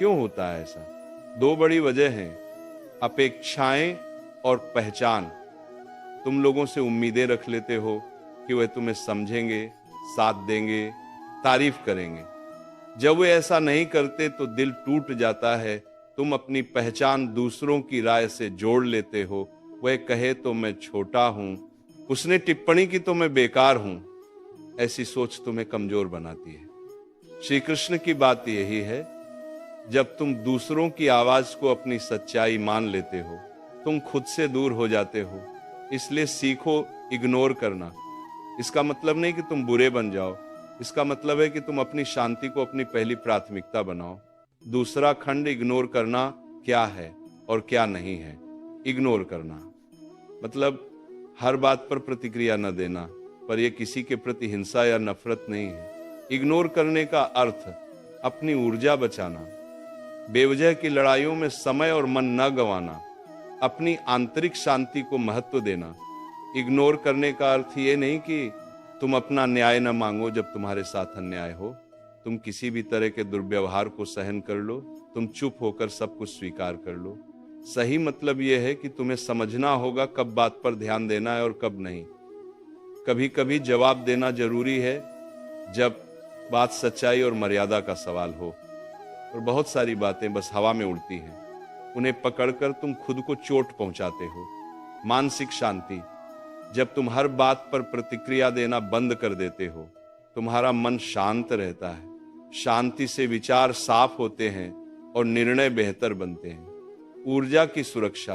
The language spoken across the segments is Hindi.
क्यों होता है ऐसा? दो बड़ी वजह हैं, अपेक्षाएं और पहचान। तुम लोगों से उम्मीदें रख लेते हो कि वे तुम्हें समझेंगे, साथ देंगे, तारीफ करेंगे। जब वे ऐसा नहीं करते तो दिल टूट जाता है। तुम अपनी पहचान दूसरों की राय से जोड़ लेते हो। वह कहे तो मैं छोटा हूं, उसने टिप्पणी की तो मैं बेकार हूं। ऐसी सोच तुम्हें कमजोर बनाती है। श्री कृष्ण की बात यही है, जब तुम दूसरों की आवाज को अपनी सच्चाई मान लेते हो, तुम खुद से दूर हो जाते हो। इसलिए सीखो इग्नोर करना। इसका मतलब नहीं कि तुम बुरे बन जाओ, इसका मतलब है कि तुम अपनी शांति को अपनी पहली प्राथमिकता बनाओ। दूसरा खंड इग्नोर करना क्या है और क्या नहीं है। इग्नोर करना मतलब हर बात पर प्रतिक्रिया न देना, पर यह किसी के प्रति हिंसा या नफरत नहीं है। इग्नोर करने का अर्थ अपनी ऊर्जा बचाना, बेवजह की लड़ाइयों में समय और मन न गंवाना, अपनी आंतरिक शांति को महत्व देना। इग्नोर करने का अर्थ ये नहीं कि तुम अपना न्याय न मांगो जब तुम्हारे साथ अन्याय हो। तुम किसी भी तरह के दुर्व्यवहार को सहन कर लो, तुम चुप होकर सब कुछ स्वीकार कर लो। सही मतलब यह है कि तुम्हें समझना होगा कब बात पर ध्यान देना है और कब नहीं। कभी कभी जवाब देना जरूरी है जब बात सच्चाई और मर्यादा का सवाल हो, और बहुत सारी बातें बस हवा में उड़ती हैं। उन्हें पकड़कर तुम खुद को चोट पहुंचाते हो। मानसिक शांति, जब तुम हर बात पर प्रतिक्रिया देना बंद कर देते हो, तुम्हारा मन शांत रहता है। शांति से विचार साफ होते हैं और निर्णय बेहतर बनते हैं। ऊर्जा की सुरक्षा,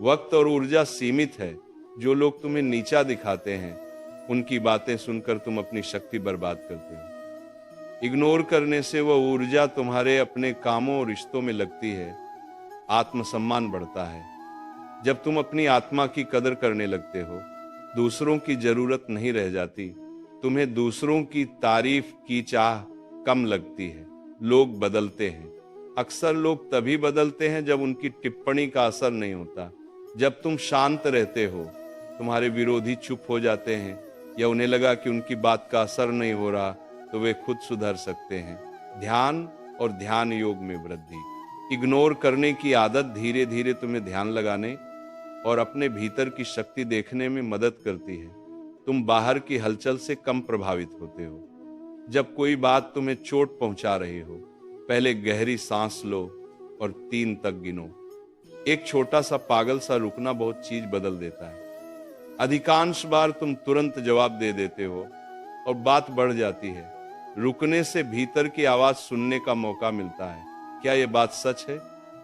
वक्त और ऊर्जा सीमित है। जो लोग तुम्हें नीचा दिखाते हैं, उनकी बातें सुनकर तुम अपनी शक्ति बर्बाद करते हो। इग्नोर करने से वह ऊर्जा तुम्हारे अपने कामों और रिश्तों में लगती है। आत्मसम्मान बढ़ता है। जब तुम अपनी आत्मा की कदर करने लगते हो, दूसरों की जरूरत नहीं रह जाती। तुम्हें दूसरों की तारीफ की चाह कम लगती है। लोग बदलते हैं। अक्सर लोग तभी बदलते हैं जब उनकी टिप्पणी का असर नहीं होता। जब तुम शांत रहते हो, तुम्हारे विरोधी चुप हो जाते हैं, या उन्हें लगा कि उनकी बात का असर नहीं हो रहा तो वे खुद सुधर सकते हैं। ध्यान और ध्यान योग में वृद्धि। इग्नोर करने की आदत धीरे धीरे तुम्हें ध्यान लगाने और अपने भीतर की शक्ति देखने में मदद करती है। तुम बाहर की हलचल से कम प्रभावित होते हो। जब कोई बात तुम्हें चोट पहुंचा रही हो, पहले गहरी सांस लो और 3 तक गिनो। एक छोटा सा पागल सा रुकना बहुत चीज बदल देता है। अधिकांश बार तुम तुरंत जवाब दे देते हो और बात बढ़ जाती है। रुकने से भीतर की आवाज सुनने का मौका मिलता है। क्या यह बात सच है?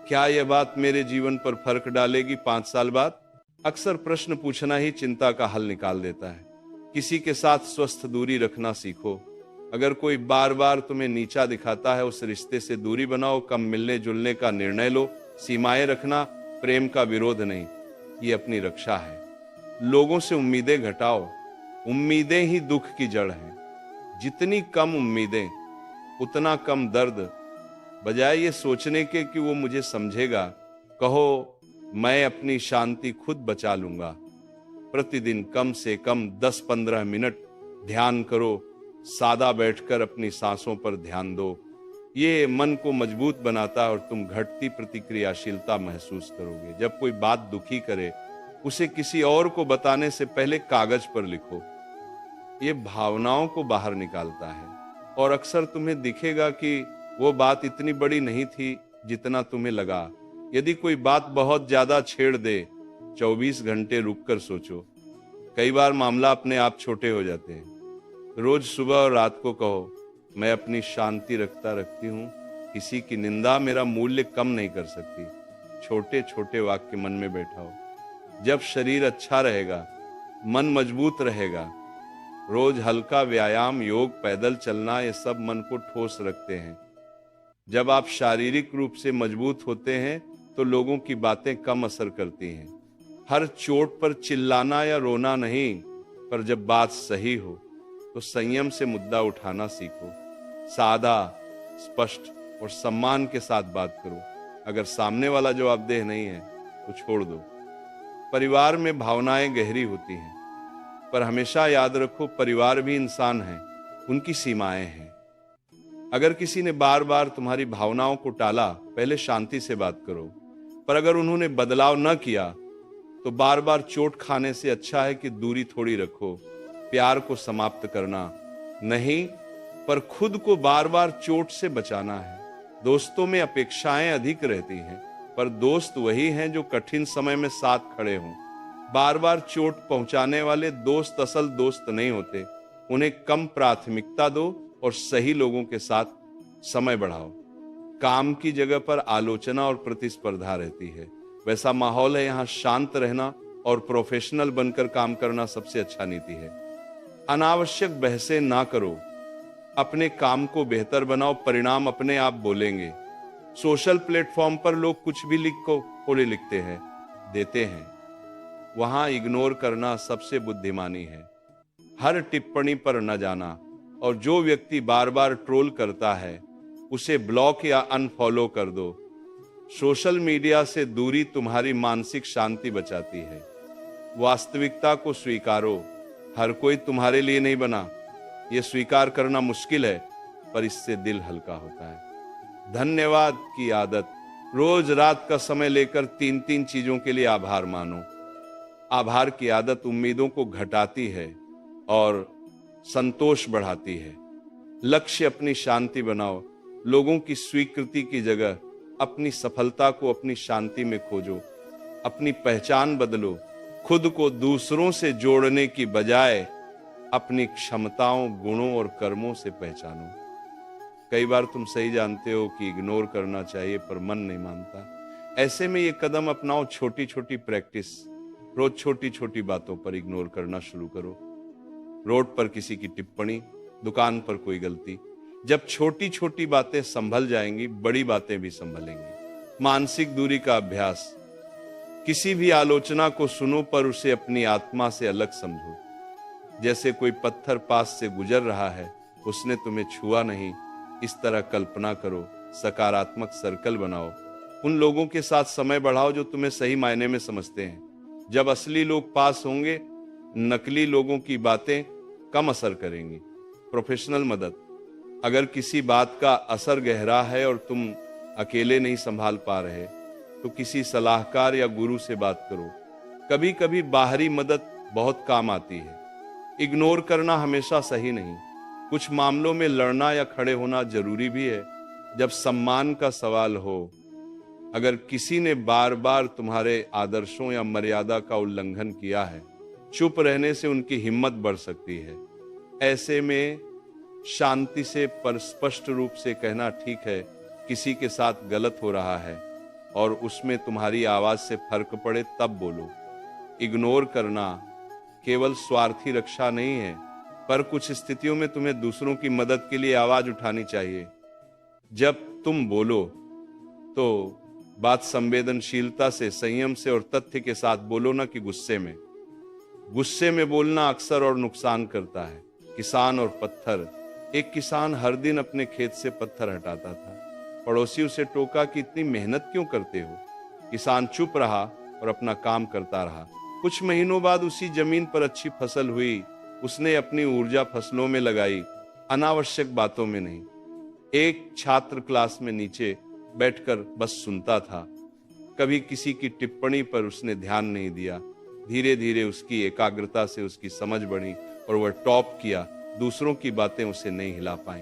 क्या यह बात मेरे जीवन पर फर्क डालेगी 5 साल बाद? अक्सर प्रश्न पूछना ही चिंता का हल निकाल देता है। किसी के साथ स्वस्थ दूरी रखना सीखो। अगर कोई बार बार तुम्हें नीचा दिखाता है, उस रिश्ते से दूरी बनाओ। कम मिलने जुलने का निर्णय लो। सीमाएं रखना प्रेम का विरोध नहीं, ये अपनी रक्षा है। लोगों से उम्मीदें घटाओ। उम्मीदें ही दुख की जड़ हैं। जितनी कम उम्मीदें, उतना कम दर्द। बजाय ये सोचने के कि वो मुझे समझेगा, कहो मैं अपनी शांति खुद बचा लूंगा। प्रतिदिन कम से कम 10-15 मिनट ध्यान करो। सादा बैठकर अपनी सांसों पर ध्यान दो। ये मन को मजबूत बनाता है और तुम घटती प्रतिक्रियाशीलता महसूस करोगे। जब कोई बात दुखी करे, उसे किसी और को बताने से पहले कागज पर लिखो। ये भावनाओं को बाहर निकालता है और अक्सर तुम्हें दिखेगा कि वो बात इतनी बड़ी नहीं थी जितना तुम्हें लगा। यदि कोई बात बहुत ज्यादा छेड़ दे, 24 घंटे रुककर सोचो। कई बार मामला अपने आप छोटे हो जाते हैं। रोज सुबह और रात को कहो, मैं अपनी शांति रखती हूँ, किसी की निंदा मेरा मूल्य कम नहीं कर सकती। छोटे छोटे वाक्य मन में बैठाओ। जब शरीर अच्छा रहेगा, मन मजबूत रहेगा। रोज हल्का व्यायाम, योग, पैदल चलना, ये सब मन को ठोस रखते हैं। जब आप शारीरिक रूप से मजबूत होते हैं तो लोगों की बातें कम असर करती हैं। हर चोट पर चिल्लाना या रोना नहीं, पर जब बात सही हो तो संयम से मुद्दा उठाना सीखो। सादा, स्पष्ट और सम्मान के साथ बात करो। अगर सामने वाला जवाबदेह नहीं है तो छोड़ दो। परिवार में भावनाएं गहरी होती हैं, पर हमेशा याद रखो परिवार भी इंसान है, उनकी सीमाएं हैं। अगर किसी ने बार बार तुम्हारी भावनाओं को टाला, पहले शांति से बात करो। पर अगर उन्होंने बदलाव न किया तो बार बार चोट खाने से अच्छा है कि दूरी थोड़ी रखो। प्यार को समाप्त करना नहीं, पर खुद को बार बार चोट से बचाना है। दोस्तों में अपेक्षाएं अधिक रहती हैं, पर दोस्त वही हैं जो कठिन समय में साथ खड़े हों। बार बार चोट पहुंचाने वाले दोस्त असल दोस्त नहीं होते। उन्हें कम प्राथमिकता दो और सही लोगों के साथ समय बढ़ाओ। काम की जगह पर आलोचना और प्रतिस्पर्धा रहती है, वैसा माहौल है यहाँ शांत रहना और प्रोफेशनल बनकर काम करना सबसे अच्छा नीति है। अनावश्यक बहसें ना करो, अपने काम को बेहतर बनाओ, परिणाम अपने आप बोलेंगे। सोशल प्लेटफॉर्म पर लोग कुछ भी लिखते हैं, देते हैं, वहां इग्नोर करना सबसे बुद्धिमानी है। हर टिप्पणी पर न जाना, और जो व्यक्ति बार बार ट्रोल करता है उसे ब्लॉक या अनफॉलो कर दो। सोशल मीडिया से दूरी तुम्हारी मानसिक शांति बचाती है। वास्तविकता को स्वीकारो, हर कोई तुम्हारे लिए नहीं बना। यह स्वीकार करना मुश्किल है, पर इससे दिल हल्का होता है। धन्यवाद की आदत, रोज रात का समय लेकर 3-3 चीजों के लिए आभार मानो। आभार की आदत उम्मीदों को घटाती है और संतोष बढ़ाती है। लक्ष्य अपनी शांति बनाओ। लोगों की स्वीकृति की जगह अपनी सफलता को अपनी शांति में खोजो। अपनी पहचान बदलो। खुद को दूसरों से जोड़ने की बजाय अपनी क्षमताओं, गुणों और कर्मों से पहचानो। कई बार तुम सही जानते हो कि इग्नोर करना चाहिए, पर मन नहीं मानता। ऐसे में ये कदम अपनाओ, छोटी छोटी प्रैक्टिस। रोज छोटी छोटी बातों पर इग्नोर करना शुरू करो। रोड पर किसी की टिप्पणी, दुकान पर कोई गलती। जब छोटी छोटी बातें संभल जाएंगी, बड़ी बातें भी संभलेंगी। मानसिक दूरी का अभ्यास, किसी भी आलोचना को सुनो पर उसे अपनी आत्मा से अलग समझो। जैसे कोई पत्थर पास से गुजर रहा है, उसने तुम्हें छुआ नहीं, इस तरह कल्पना करो। सकारात्मक सर्कल बनाओ। उन लोगों के साथ समय बढ़ाओ जो तुम्हें सही मायने में समझते हैं। जब असली लोग पास होंगे, नकली लोगों की बातें कम असर करेंगी। प्रोफेशनल मदद, अगर किसी बात का असर गहरा है और तुम अकेले नहीं संभाल पा रहे, तो किसी सलाहकार या गुरु से बात करो। कभी कभी बाहरी मदद बहुत काम आती है। इग्नोर करना हमेशा सही नहीं। कुछ मामलों में लड़ना या खड़े होना जरूरी भी है। जब सम्मान का सवाल हो, अगर किसी ने बार बार तुम्हारे आदर्शों या मर्यादा का उल्लंघन किया है, चुप रहने से उनकी हिम्मत बढ़ सकती है। ऐसे में शांति से पर स्पष्ट रूप से कहना, ठीक है, किसी के साथ गलत हो रहा है और उसमें तुम्हारी आवाज से फर्क पड़े, तब बोलो। इग्नोर करना केवल स्वार्थी रक्षा नहीं है, पर कुछ स्थितियों में तुम्हें दूसरों की मदद के लिए आवाज उठानी चाहिए। जब तुम बोलो तो बात संवेदनशीलता से, संयम से और तथ्य के साथ बोलो, ना कि गुस्से में। गुस्से में बोलना अक्सर और नुकसान करता है। किसान और पत्थर। एक किसान हर दिन अपने खेत से पत्थर हटाता था। पड़ोसी उसे टोका कि इतनी मेहनत क्यों करते हो। किसान चुप रहा और अपना काम करता रहा। कुछ महीनों बाद उसी जमीन पर अच्छी फसल हुई। उसने अपनी ऊर्जा फसलों में लगाई, अनावश्यक बातों में नहीं। एक छात्र क्लास में नीचे बैठकर बस सुनता था। कभी किसी की टिप्पणी पर उसने ध्यान नहीं दिया। धीरे धीरे उसकी एकाग्रता से उसकी समझ बढ़ी और वह टॉप किया। दूसरों की बातें उसे नहीं हिला पाई।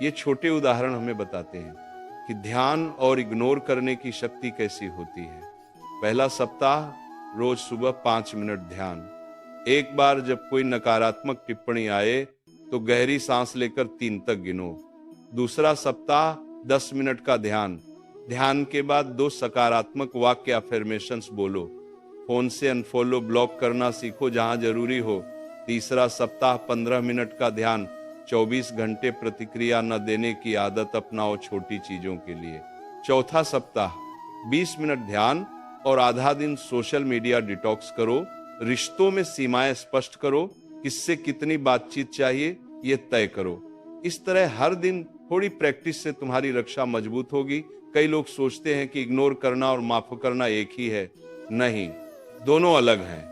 ये छोटे उदाहरण हमें बताते हैं कि ध्यान और इग्नोर करने की शक्ति कैसी होती है। पहला सप्ताह, रोज सुबह 5 मिनट ध्यान। एक बार जब कोई नकारात्मक टिप्पणी आए तो गहरी सांस लेकर 3 तक गिनो। दूसरा सप्ताह 10 मिनट का ध्यान। ध्यान के बाद 2 सकारात्मक वाक्य अफर्मेशंस बोलो। फोन से अनफॉलो, ब्लॉक करना सीखो जहां जरूरी हो। तीसरा सप्ताह 15 मिनट का ध्यान। 24 घंटे प्रतिक्रिया न देने की आदत अपनाओ छोटी चीजों के लिए। चौथा सप्ताह 20 मिनट ध्यान और आधा दिन सोशल मीडिया डिटॉक्स करो। रिश्तों में सीमाएं स्पष्ट करो। किससे कितनी बातचीत चाहिए ये तय करो। इस तरह हर दिन थोड़ी प्रैक्टिस से तुम्हारी रक्षा मजबूत होगी। कई लोग सोचते हैं कि इग्नोर करना और माफ करना एक ही है। नहीं, दोनों अलग हैं।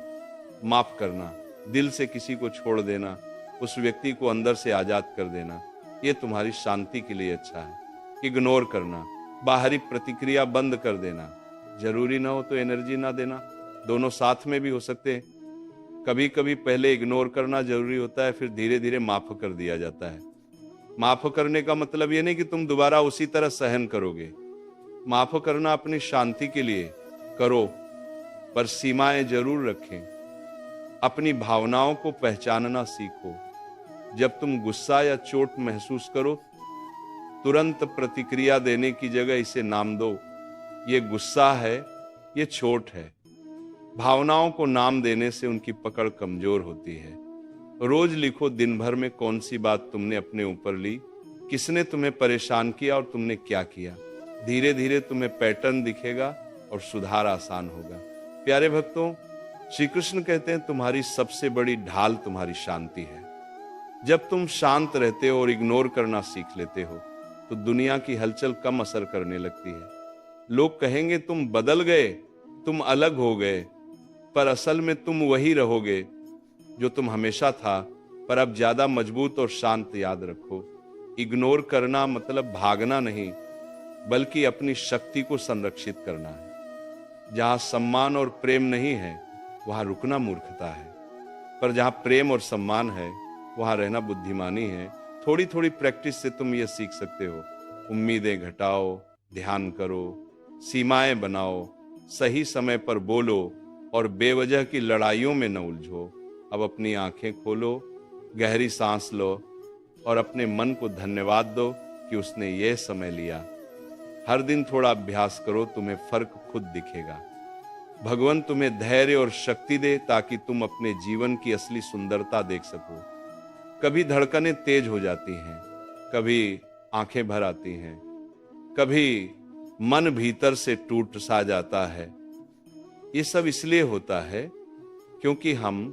माफ करना, दिल से किसी को छोड़ देना, उस व्यक्ति को अंदर से आजाद कर देना। ये तुम्हारी शांति के लिए अच्छा है। इग्नोर करना, बाहरी प्रतिक्रिया बंद कर देना, जरूरी ना हो तो एनर्जी ना देना, दोनों साथ में भी हो सकते हैं। कभी कभी पहले इग्नोर करना जरूरी होता है, फिर धीरे धीरे माफ कर दिया जाता है। माफ करने का मतलब ये नहीं कि तुम दोबारा उसी तरह सहन करोगे। माफ करना अपनी शांति के लिए करो, पर सीमाएं जरूर रखें। अपनी भावनाओं को पहचानना सीखो। जब तुम गुस्सा या चोट महसूस करो, तुरंत प्रतिक्रिया देने की जगह इसे नाम दो। ये गुस्सा है, ये चोट है। भावनाओं को नाम देने से उनकी पकड़ कमजोर होती है। रोज लिखो दिन भर में कौन सी बात तुमने अपने ऊपर ली, किसने तुम्हें परेशान किया और तुमने क्या किया। धीरे धीरे तुम्हें पैटर्न दिखेगा और सुधार आसान होगा। प्यारे भक्तों, श्री कृष्ण कहते हैं तुम्हारी सबसे बड़ी ढाल तुम्हारी शांति है। जब तुम शांत रहते हो और इग्नोर करना सीख लेते हो तो दुनिया की हलचल कम असर करने लगती है। लोग कहेंगे तुम बदल गए, तुम अलग हो गए, पर असल में तुम वही रहोगे जो तुम हमेशा था, पर अब ज्यादा मजबूत और शांत। याद रखो, इग्नोर करना मतलब भागना नहीं, बल्कि अपनी शक्ति को संरक्षित करना है। जहां सम्मान और प्रेम नहीं है वहां रुकना मूर्खता है, पर जहां प्रेम और सम्मान है वहां रहना बुद्धिमानी है। थोड़ी थोड़ी प्रैक्टिस से तुम ये सीख सकते हो। उम्मीदें घटाओ, ध्यान करो, सीमाएं बनाओ, सही समय पर बोलो और बेवजह की लड़ाइयों में न उलझो। अब अपनी आंखें खोलो, गहरी सांस लो और अपने मन को धन्यवाद दो कि उसने ये समय लिया। हर दिन थोड़ा अभ्यास करो, तुम्हें फर्क खुद दिखेगा। भगवान तुम्हें धैर्य और शक्ति दे ताकि तुम अपने जीवन की असली सुंदरता देख सको। कभी धड़कनें तेज हो जाती हैं, कभी आंखें भर आती हैं, कभी मन भीतर से टूट सा जाता है। ये सब इसलिए होता है क्योंकि हम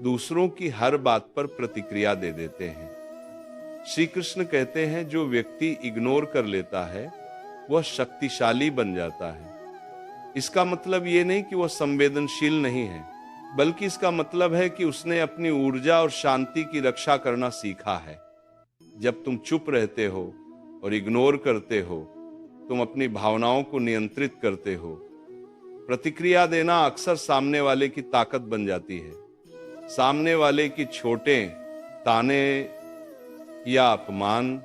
दूसरों की हर बात पर प्रतिक्रिया दे देते हैं। श्री कृष्ण कहते हैं जो व्यक्ति इग्नोर कर लेता है वह शक्तिशाली बन जाता है। इसका मतलब ये नहीं कि वह संवेदनशील नहीं है, बल्कि इसका मतलब है कि उसने अपनी ऊर्जा और शांति की रक्षा करना सीखा है। जब तुम चुप रहते हो और इग्नोर करते हो, तुम अपनी भावनाओं को नियंत्रित करते हो। प्रतिक्रिया देना अक्सर सामने वाले की ताकत बन जाती है। सामने वाले की छोटें, ताने या अपमान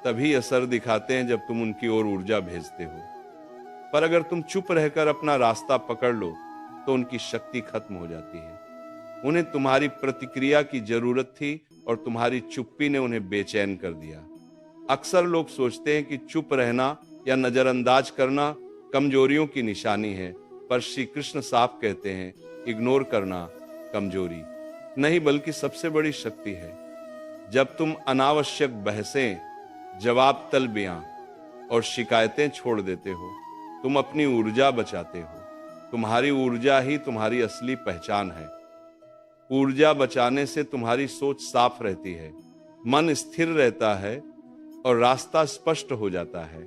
तभी असर दिखाते हैं जब तुम उनकी ओर ऊर्जा भेजते हो। पर अगर तुम चुप रहकर अपना रास्ता पकड़ लो तो उनकी शक्ति खत्म हो जाती है। उन्हें तुम्हारी प्रतिक्रिया की जरूरत थी और तुम्हारी चुप्पी ने उन्हें बेचैन कर दिया। अक्सर लोग सोचते हैं कि चुप रहना या नजरअंदाज करना कमजोरियों की निशानी है, पर श्री कृष्ण साफ कहते हैं इग्नोर करना कमजोरी नहीं बल्कि सबसे बड़ी शक्ति है। जब तुम अनावश्यक बहसें, जवाब तलबियां और शिकायतें छोड़ देते हो, तुम अपनी ऊर्जा बचाते हो। तुम्हारी ऊर्जा ही तुम्हारी असली पहचान है। ऊर्जा बचाने से तुम्हारी सोच साफ रहती है, मन स्थिर रहता है और रास्ता स्पष्ट हो जाता है।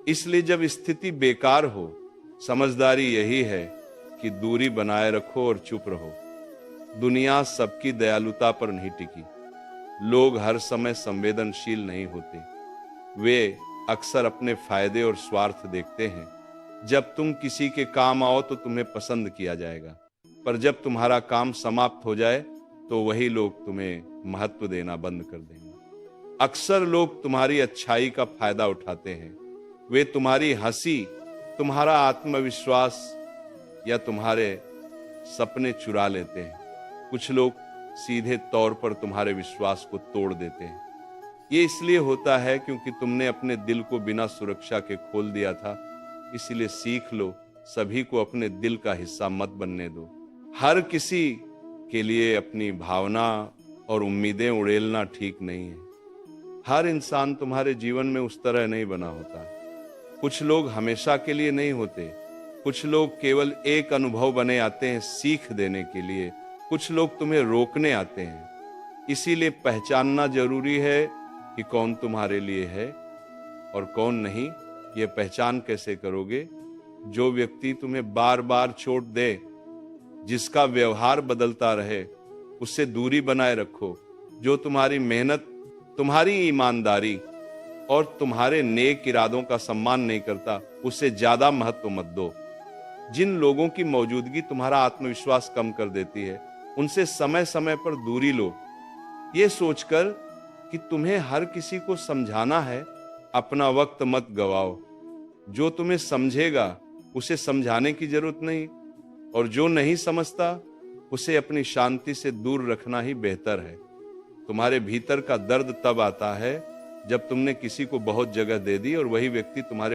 इसलिए जब स्थिति बेकार हो, समझदारी यही है कि दूरी बनाए रखो और चुप रहो। दुनिया सबकी दयालुता पर नहीं टिकी। लोग हर समय संवेदनशील नहीं होते। वे अक्सर अपने फायदे और स्वार्थ देखते हैं। जब तुम किसी के काम आओ तो तुम्हें पसंद किया जाएगा, पर जब तुम्हारा काम समाप्त हो जाए तो वही लोग तुम्हें महत्व देना बंद कर देंगे। अक्सर लोग तुम्हारी अच्छाई का फायदा उठाते हैं। वे तुम्हारी हंसी, तुम्हारा आत्मविश्वास या तुम्हारे सपने चुरा लेते हैं। कुछ लोग सीधे तौर पर तुम्हारे विश्वास को तोड़ देते हैं। ये इसलिए होता है क्योंकि तुमने अपने दिल को बिना सुरक्षा के खोल दिया था। इसीलिए सीख लो, सभी को अपने दिल का हिस्सा मत बनने दो। हर किसी के लिए अपनी भावना और उम्मीदें उड़ेलना ठीक नहीं है। हर इंसान तुम्हारे जीवन में उस तरह नहीं बना होता। कुछ लोग हमेशा के लिए नहीं होते। कुछ लोग केवल एक अनुभव बने आते हैं सीख देने के लिए। कुछ लोग तुम्हें रोकने आते हैं। इसीलिए पहचानना जरूरी है कि कौन तुम्हारे लिए है और कौन नहीं। ये पहचान कैसे करोगे? जो व्यक्ति तुम्हें बार बार चोट दे, जिसका व्यवहार बदलता रहे, उससे दूरी बनाए रखो। जो तुम्हारी मेहनत तुम्हारी ईमानदारी और तुम्हारे नेक इरादों का सम्मान नहीं करता, उसे ज्यादा महत्व मत दो। जिन लोगों की मौजूदगी तुम्हारा आत्मविश्वास कम कर देती है, उनसे समय समय पर दूरी लो। ये सोचकर कि तुम्हें हर किसी को समझाना है, अपना वक्त मत गवाओ। जो तुम्हें समझेगा उसे समझाने की जरूरत नहीं, और जो नहीं समझता उसे अपनी शांति से दूर रखना ही बेहतर है। तुम्हारे भीतर का दर्द तब आता है जब तुमने किसी को बहुत जगह दे दी और वही व्यक्ति तुम्हारे